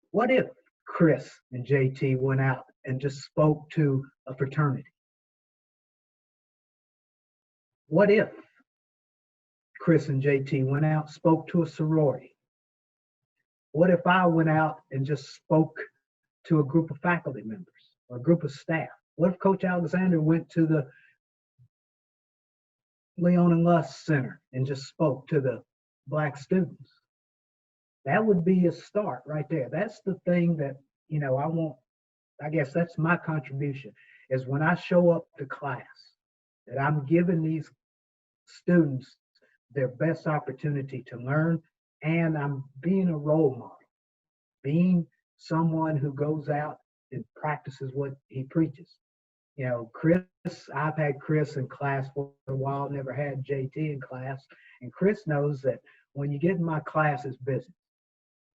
B: what if Chris and JT went out and just spoke to a fraternity? What if Chris and JT went out, spoke to a sorority? What if I went out and just spoke to a group of faculty members or a group of staff? What if Coach Alexander went to the Leon and Luss Center and just spoke to the Black students? That would be a start right there. That's the thing that, I guess that's my contribution, is when I show up to class, that I'm giving these students their best opportunity to learn, and I'm being a role model, being someone who goes out and practices what he preaches. Chris, I've had Chris in class for a while, never had JT in class, and Chris knows that when you get in my class, it's business.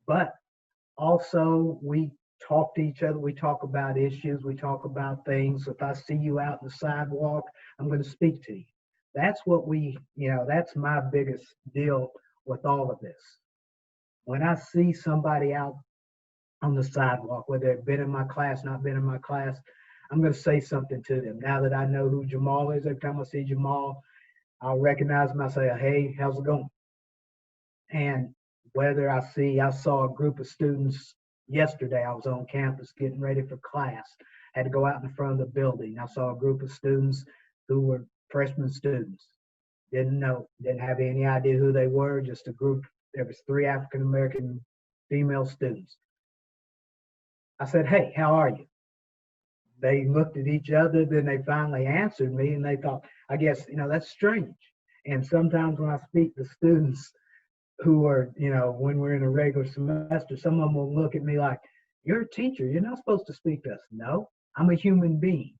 B: But also, we talk to each other, we talk about issues, we talk about things. If I see you out in the sidewalk, I'm going to speak to you. That's what that's my biggest deal with all of this. When I see somebody out on the sidewalk, whether they've been in my class, not been in my class, I'm going to say something to them. Now that I know who Jamal is, every time I see Jamal, I'll recognize them. I say, hey, how's it going? And whether I saw a group of students yesterday, I was on campus getting ready for class, had to go out in front of the building. I saw a group of students who were freshman students. Didn't know, didn't have any idea who they were, just a group. There was 3 African-American female students. I said, hey, how are you? They looked at each other, then they finally answered me, and they thought, I guess, that's strange. And sometimes when I speak to students who are, when we're in a regular semester, some of them will look at me like, you're a teacher, you're not supposed to speak to us. No, I'm a human being.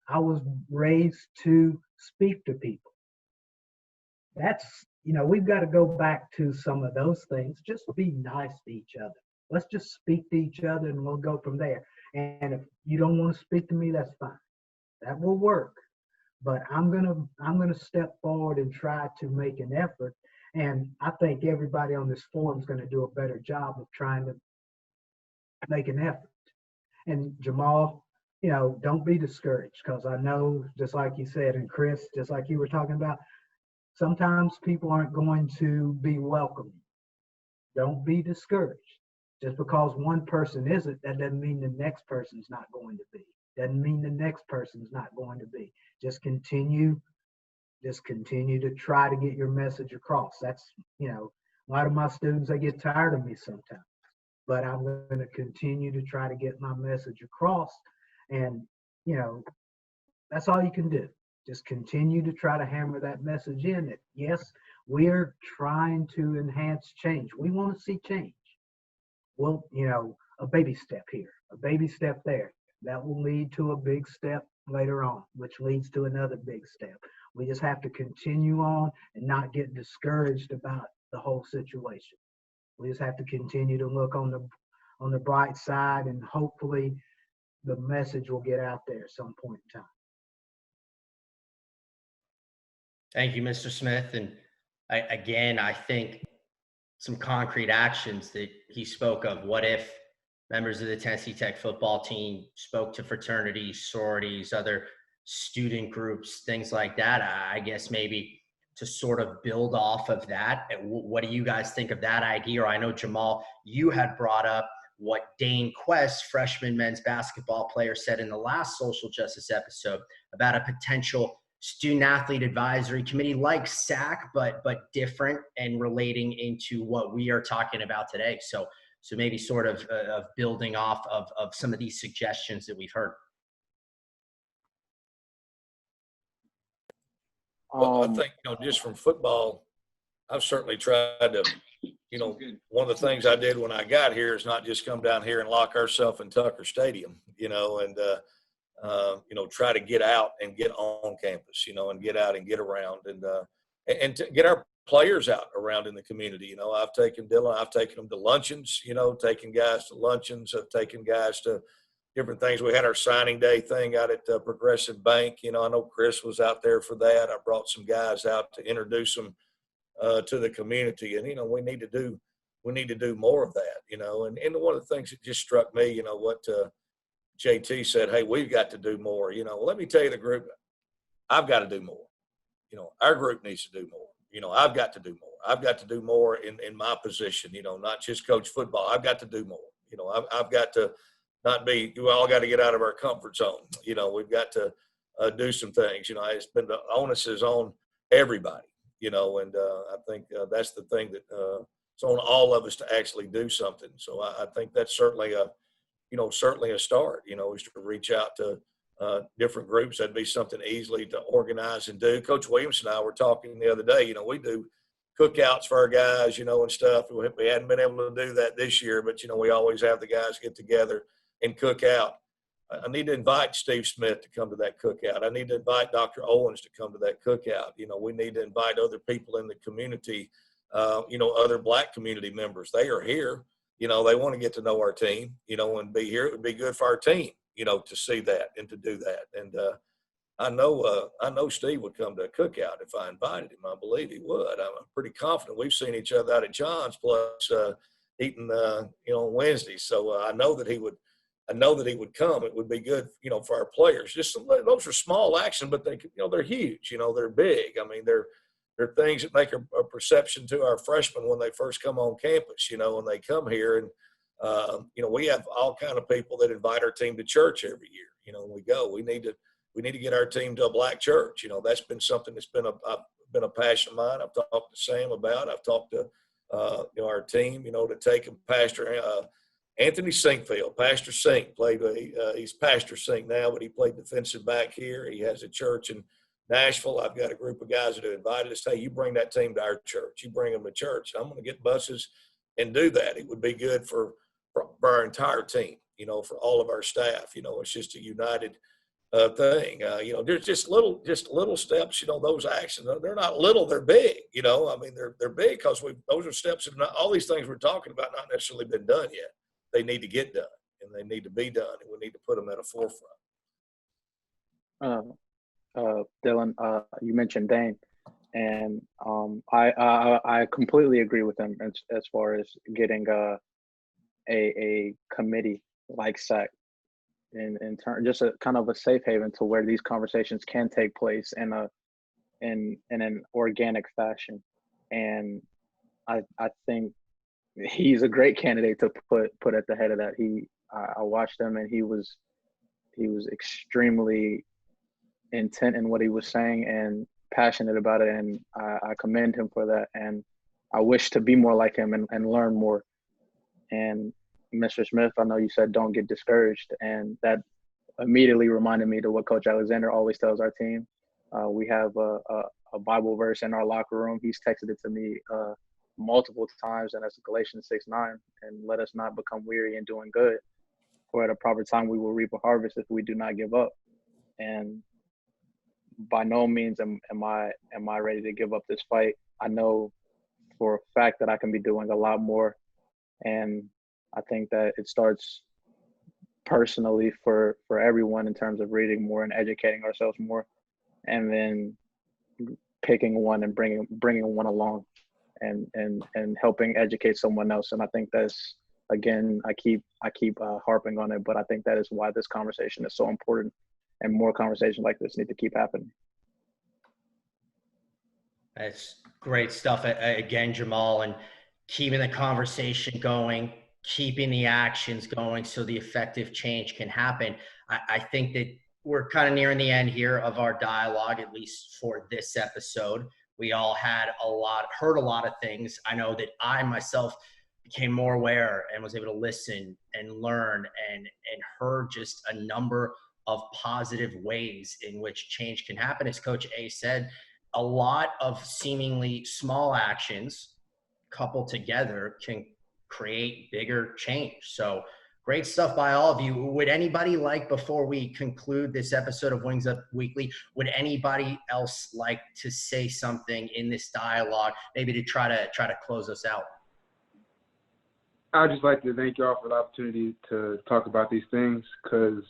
B: I was raised to speak to people. That's, we've got to go back to some of those things. Just be nice to each other. Let's just speak to each other and we'll go from there. And if you don't want to speak to me, that's fine. That will work. But I'm gonna step forward and try to make an effort. And I think everybody on this forum is going to do a better job of trying to make an effort. And Jamal, don't be discouraged, because I know, just like you said, and Chris, just like you were talking about, sometimes people aren't going to be welcoming. Don't be discouraged. Just because one person isn't, that doesn't mean the next person's not going to be. Doesn't mean the next person's not going to be. Just continue to try to get your message across. That's, a lot of my students, they get tired of me sometimes, but I'm going to continue to try to get my message across. And, that's all you can do. Just continue to try to hammer that message in that, yes, we're trying to enhance change. We want to see change. Well, a baby step here, a baby step there. That will lead to a big step later on, which leads to another big step. We just have to continue on and not get discouraged about the whole situation. We just have to continue to look on the bright side, and hopefully the message will get out there at some point in time.
A: Thank you, Mr. Smith. And I think some concrete actions that he spoke of. What if members of the Tennessee Tech football team spoke to fraternities, sororities, other student groups, things like that? I guess maybe to sort of build off of that. What do you guys think of that idea? Or I know, Jamal, you had brought up what Dane Quest, freshman men's basketball player, said in the last social justice episode about a potential student-athlete advisory committee like SAC, but different and relating into what we are talking about today. So maybe sort of building off of some of these suggestions that we've heard.
C: Well, I think, just from football, I've certainly tried to, one of the things I did when I got here is not just come down here and lock ourselves in Tucker Stadium, and try to get out and get on campus, and get out and get around and to get our players out around in the community. I've taken Dylan, I've taken them to luncheons, taking guys to luncheons, I've taken guys to different things. We had our signing day thing out at Progressive Bank. I know Chris was out there for that. I brought some guys out to introduce them to the community, and we need to do more of that. And one of the things that just struck me, what JT said, hey, we've got to do more. Let me tell you, the group, I've got to do more. Our group needs to do more. I've got to do more. I've got to do more in my position, not just coach football. I've got to do more. I've got to not be, we all got to get out of our comfort zone. We've got to do some things. It's been, the onus is on everybody, and I think that's the thing that it's on all of us to actually do something. So I think that's certainly a start, is to reach out to different groups. That'd be something easily to organize and do. Coach Williams and I were talking the other day, we do cookouts for our guys, and stuff. We hadn't been able to do that this year, but, we always have the guys get together and cook out. I need to invite Steve Smith to come to that cookout. I need to invite Dr. Owens to come to that cookout. We need to invite other people in the community, other Black community members. They are here. They want to get to know our team, and be here. It would be good for our team, to see that and to do that. And I know Steve would come to a cookout if I invited him. I believe he would. I'm pretty confident. We've seen each other out at John's place eating, on Wednesdays. So I know that he would I know that he would come. It would be good, for our players. Those are small actions, but they're huge. They're big. I mean, they're things that make a perception to our freshmen when they first come on campus. When they come here, and we have all kind of people that invite our team to church every year. When we go, we need to get our team to a black church. That's been something that's been a passion of mine. I've talked to Sam about. I've talked to our team. To take him, Pastor Anthony Sinkfield. Pastor Sink played. He's Pastor Sink now, but he played defensive back here. He has a church in Nashville. I've got a group of guys that have invited us. Hey, you bring that team to our church. You bring them to church. I'm going to get buses and do that. It would be good for our entire team. For all of our staff. It's just a united thing. There's just little steps. Those actions. They're not little. They're big. I mean, they're big because those are steps that all these things we're talking about not necessarily been done yet. They need to get done, and they need to be done, and we need to put them at a forefront.
E: Dylan, you mentioned Dane, and I completely agree with him as far as getting a committee like SAC in turn, just a kind of a safe haven to where these conversations can take place in an organic fashion. And I think he's a great candidate to put at the head of that. I watched him, and he was extremely intent in what he was saying and passionate about it, and I commend him for that. And I wish to be more like him and learn more. And Mr. Smith, I know you said don't get discouraged, and that immediately reminded me to what Coach Alexander always tells our team. We have a Bible verse in our locker room. He's texted it to me multiple times, and that's Galatians 6:9. And let us not become weary in doing good, for at a proper time we will reap a harvest if we do not give up. And by no means am I ready to give up this fight. I know for a fact that I can be doing a lot more, and I think that it starts personally for everyone in terms of reading more and educating ourselves more, and then picking one and bringing one along and helping educate someone else. And I think that's, again, I keep harping on it, but I think that is why this conversation is so important, and more conversations like this need to keep happening.
A: That's great stuff again, Jamal, and keeping the conversation going, keeping the actions going so the effective change can happen. I think that we're kind of nearing the end here of our dialogue, at least for this episode. We all heard a lot of things. I know that I myself became more aware and was able to listen and learn and heard just a number of positive ways in which change can happen. As Coach A said, a lot of seemingly small actions coupled together can create bigger change. So great stuff by all of you. Would anybody like, before we conclude this episode of Wings Up Weekly, would anybody else like to say something in this dialogue, maybe to try to close us out?
D: I'd just like to thank y'all for the opportunity to talk about these things, because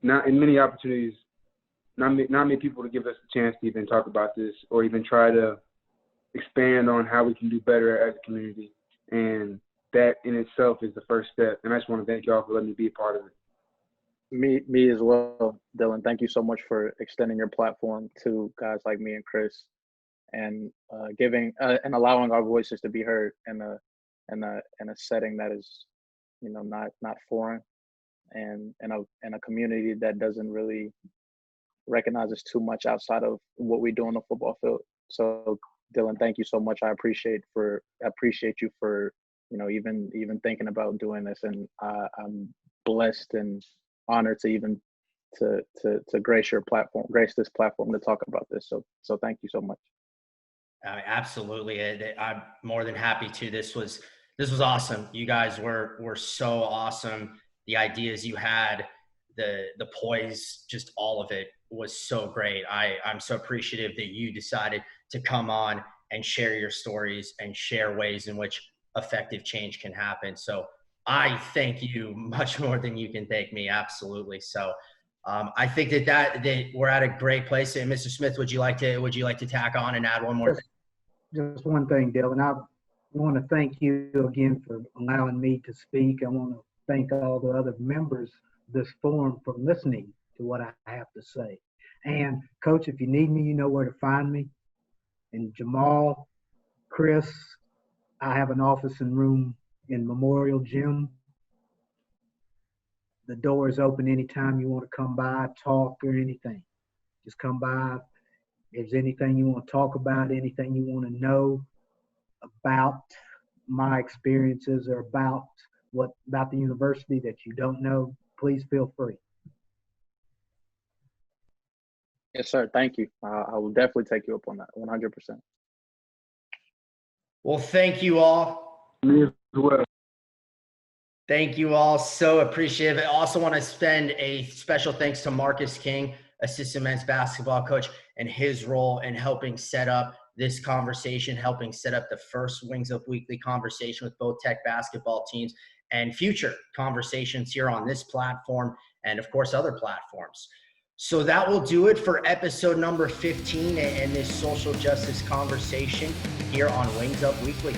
D: not in many opportunities, not many people to give us a chance to even talk about this or even try to expand on how we can do better as a community. And that in itself is the first step. And I just want to thank y'all for letting me be a part of it.
E: Me as well, Dylan. Thank you so much for extending your platform to guys like me and Chris, and giving and allowing our voices to be heard in a setting that is, not foreign, and in a community that doesn't really recognize us too much outside of what we do on the football field. So Dylan, thank you so much. I appreciate you for even thinking about doing this, and I'm blessed and honored to even to grace this platform to talk about this. So thank you so much.
A: Absolutely, I'm more than happy to. This was awesome. You guys were so awesome. The ideas you had, the poise, just all of it was so great. I'm so appreciative that you decided to come on and share your stories and share ways in which effective change can happen. So I thank you much more than you can thank me. Absolutely. So I think that we're at a great place. And Mr. Smith, would you like to tack on and add one more thing?
B: Just one thing, Dylan. I want to thank you again for allowing me to speak. I want to thank all the other members of this forum for listening to what I have to say. And Coach, if you need me, you know where to find me. And Jamal, Chris, I have an office and room in Memorial Gym. The door is open anytime you want to come by, talk, or anything. Just come by. If there's anything you want to talk about, anything you want to know about my experiences or about the university that you don't know, please feel free.
E: Yes, sir. Thank you. I will definitely take you up on that 100%.
A: Well, thank you all.
D: Me as well.
A: Thank you all. So appreciative. I also want to spend a special thanks to Marcus King, assistant men's basketball coach, and his role in helping set up this conversation, helping set up the first Wings Up Weekly conversation with both Tech basketball teams and future conversations here on this platform and, of course, other platforms. So that will do it for episode number 15 and this social justice conversation here on Wings Up Weekly.